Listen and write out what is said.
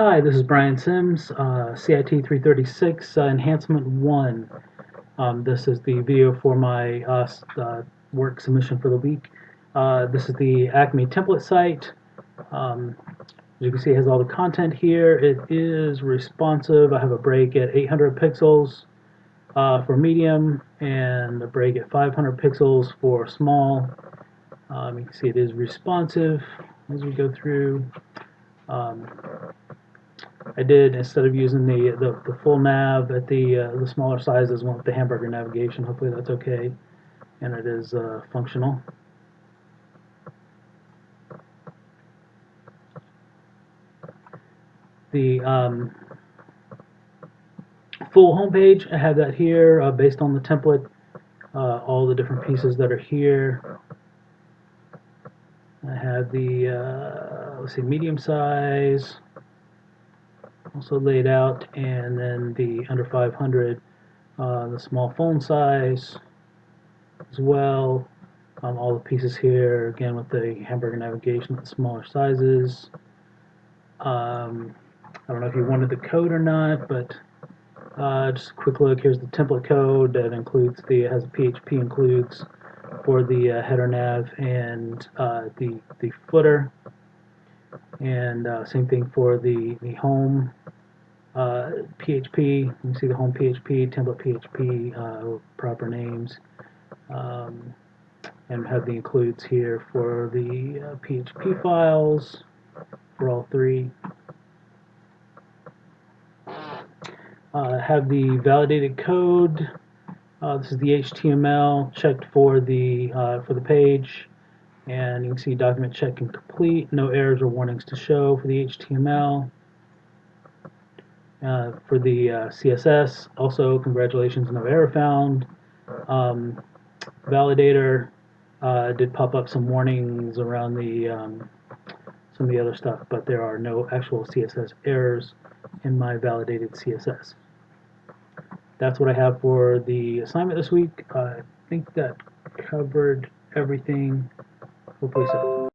Hi, this is Brian Sims, CIT 336, Enhancement 1. This is the video for my work submission for the week. This is the Acme template site. As you can see, it has all the content here. It is responsive. I have a break at 800 pixels for medium and a break at 500 pixels for small. You can see it is responsive as we go through. I did, instead of using the full nav at the smaller sizes, went with the hamburger navigation. Hopefully that's okay, and it is functional. The full homepage, I have that here based on the template, all the different pieces that are here. I have the, let's see, medium size also laid out, and then the under 500, the small phone size as well. All the pieces here, again with the hamburger navigation with the smaller sizes. I don't know if you wanted the code or not, but just a quick look. Here's the template code that includes has PHP includes for the header nav and the footer, and same thing for the home PHP. You can see the home PHP, template PHP, proper names. And have the includes here for the PHP files for all three. Have the validated code. This is the HTML checked for the page, and you can see document check and complete. No errors or warnings to show for the HTML. For the CSS, also congratulations, no error found. Validator did pop up some warnings around the some of the other stuff, but there are no actual CSS errors in my validated CSS. That's what I have for the assignment this week. I think that covered everything. Hopefully so.